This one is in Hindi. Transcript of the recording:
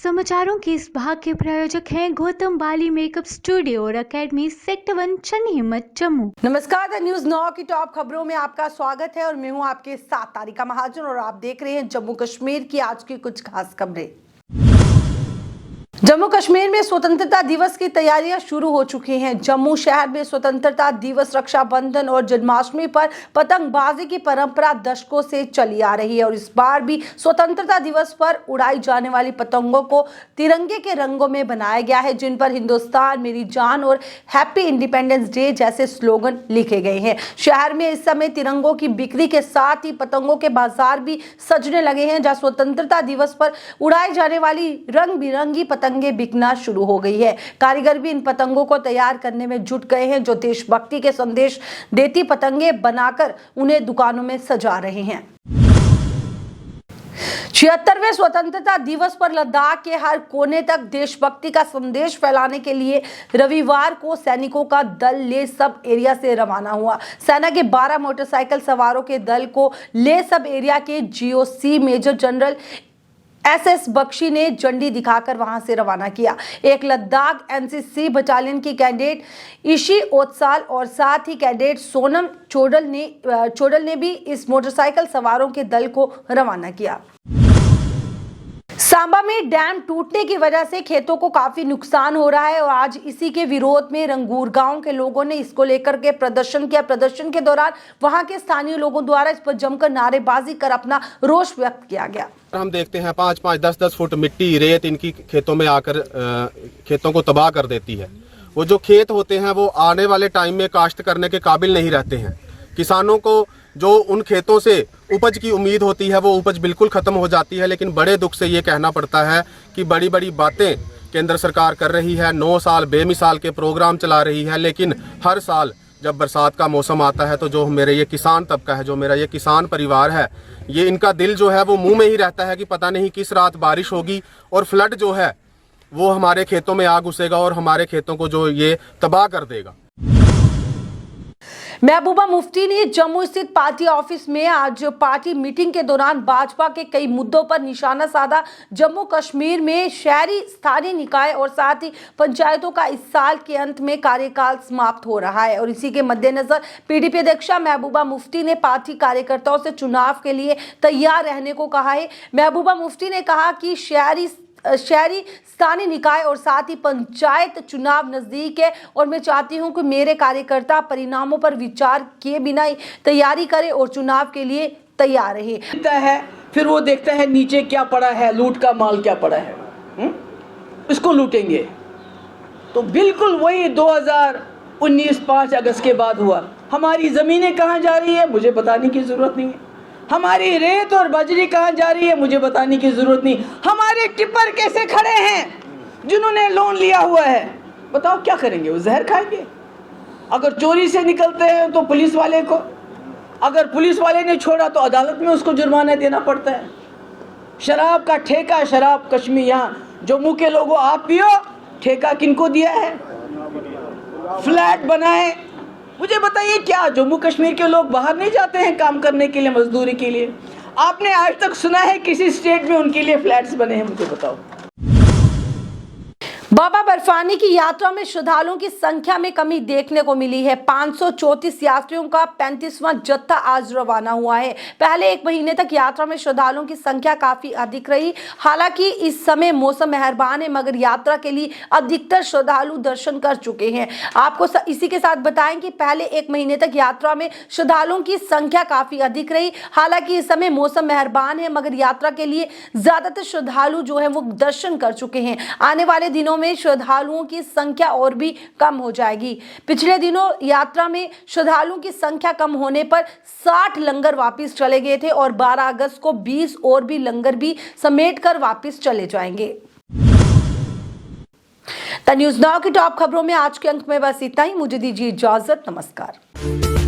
समाचारों के इस भाग के प्रायोजक हैं गौतम बाली मेकअप स्टूडियो और एकेडमी सेक्टर 1 चन्नी हिम्मत जम्मू। नमस्कार, द न्यूज 9 की टॉप खबरों में आपका स्वागत है और मैं हूं आपके साथ तारिका महाजन और आप देख रहे हैं जम्मू कश्मीर की आज की कुछ खास खबरें। जम्मू कश्मीर में स्वतंत्रता दिवस की तैयारियां शुरू हो चुकी हैं। जम्मू शहर में स्वतंत्रता दिवस, रक्षाबंधन और जन्माष्टमी पर पतंगबाजी की परंपरा दशकों से चली आ रही है और इस बार भी स्वतंत्रता दिवस पर उड़ाई जाने वाली पतंगों को तिरंगे के रंगों में बनाया गया है, जिन पर हिंदुस्तान मेरी जान और हैप्पी इंडिपेंडेंस डे जैसे स्लोगन लिखे गए हैं। शहर में इस समय तिरंगों की बिक्री के साथ ही पतंगों के बाजार भी सजने लगे हैं, जहां स्वतंत्रता दिवस पर उड़ाई जाने वाली रंग बिरंगी पतंगें बिकना शुरू हो गई है। कारीगर भी इन पतंगों को तैयार करने में जुट गए हैं, जो देशभक्ति के संदेश देती पतंगें बनाकर उन्हें दुकानों में सजा रहे हैं। 76वें स्वतंत्रता दिवस पर लद्दाख के हर कोने तक देशभक्ति का संदेश फैलाने के लिए रविवार को सैनिकों का दल ले सब एरिया से रवाना हुआ। सेना के 12 मोटरसाइकिल सवारों के दल को ले सब एरिया के GOC major general SS Bakshi ने झंडी दिखाकर वहां से रवाना किया। एक लद्दाख NCC बटालियन की कैडेट ईशी ओत्साल और साथ ही कैडेट सोनम चोडल ने भी इस मोटरसाइकिल सवारों के दल को रवाना किया। सांबा में डैम टूटने की वजह से खेतों को काफी नुकसान हो रहा है और आज इसी के विरोध में रंगूर गांव के लोगों ने इसको लेकर के प्रदर्शन किया। प्रदर्शन के दौरान वहां के स्थानीय लोगों द्वारा इस पर जमकर नारेबाजी कर अपना रोष व्यक्त किया गया। हम देखते हैं 5-5, 10-10 फुट मिट्टी, रेत इनकी खेतों में आकर खेतों को तबाह कर देती है। वो जो खेत होते हैं वो आने वाले टाइम में काश्त करने के काबिल नहीं रहते हैं। किसानों को जो उन खेतों से उपज की उम्मीद होती है वो उपज बिल्कुल खत्म हो जाती है। लेकिन बड़े दुख से ये कहना पड़ता है कि बड़ी बड़ी बातें केंद्र सरकार कर रही है, 9 साल बेमिसाल के प्रोग्राम चला रही है, लेकिन हर साल जब बरसात का मौसम आता है तो जो मेरे ये किसान तबका है, जो मेरा ये किसान परिवार है, ये इनका दिल जो है वो मुंह में ही रहता है कि पता नहीं किस रात बारिश होगी और फ्लड जो है वो हमारे खेतों में आ घुसेगा और हमारे खेतों को जो ये तबाह कर देगा। महबूबा मुफ्ती ने जम्मू स्थित पार्टी ऑफिस में आज पार्टी मीटिंग के दौरान भाजपा के कई मुद्दों पर निशाना साधा। जम्मू कश्मीर में शहरी स्थानीय निकाय और साथ ही पंचायतों का इस साल के अंत में कार्यकाल समाप्त हो रहा है और इसी के मद्देनजर PDP अध्यक्षा महबूबा मुफ्ती ने पार्टी कार्यकर्ताओं से चुनाव के लिए तैयार रहने को कहा है। महबूबा मुफ्ती ने कहा कि शहरी स्थानीय निकाय और साथ ही पंचायत चुनाव नजदीक है और मैं चाहती हूं कि मेरे कार्यकर्ता परिणामों पर विचार किए बिना ही तैयारी करें और चुनाव के लिए तैयार रहे। फिर वो देखता है नीचे क्या पड़ा है, लूट का माल क्या पड़ा है, इसको लूटेंगे। तो बिल्कुल वही 2019 5 अगस्त के बाद हुआ। हमारी जमीनें कहाँ जा रही है मुझे बताने की जरूरत नहीं है। हमारी रेत और बजरी कहाँ जा रही है मुझे बताने की जरूरत नहीं। हमारे टिप्पर कैसे खड़े हैं जिन्होंने लोन लिया हुआ है, बताओ क्या करेंगे? वो जहर खाएंगे। अगर चोरी से निकलते हैं तो पुलिस वाले को, अगर पुलिस वाले ने छोड़ा तो अदालत में उसको जुर्माना देना पड़ता है। शराब का ठेका, शराब कश्मीर यहाँ जम्मू के लोगों आप पियो, ठेका किनको दिया है? फ्लैट बनाए। मुझे बताइए क्या जम्मू कश्मीर के लोग बाहर नहीं जाते हैं काम करने के लिए, मजदूरी के लिए? आपने आज तक सुना है किसी स्टेट में उनके लिए फ्लैट्स बने हैं? मुझे बताओ। बाबा बर्फानी की यात्रा में श्रद्धालुओं की संख्या में कमी देखने को मिली है। 534 यात्रियों का 35वां जत्था आज रवाना हुआ है। पहले एक महीने तक यात्रा में श्रद्धालुओं की संख्या काफी अधिक रही। हालांकि इस समय मौसम मेहरबान है, मगर यात्रा के लिए अधिकतर श्रद्धालु दर्शन कर चुके हैं। आपको इसी के साथ बताएं कि पहले एक महीने तक यात्रा में श्रद्धालुओं की संख्या काफी अधिक रही। हालांकि इस समय मौसम मेहरबान है, मगर यात्रा के लिए ज्यादातर श्रद्धालु जो है वो दर्शन कर चुके हैं। आने वाले दिनों में श्रद्धालुओं की संख्या और भी कम हो जाएगी। पिछले दिनों यात्रा में श्रद्धालुओं की संख्या कम होने पर 60 लंगर वापस चले गए थे और 12 अगस्त को 20 और भी लंगर भी समेटकर वापस चले जाएंगे। द न्यूज नाउ की टॉप खबरों में आज के अंक में बस इतना ही। मुझे दीजिए इजाजत। नमस्कार।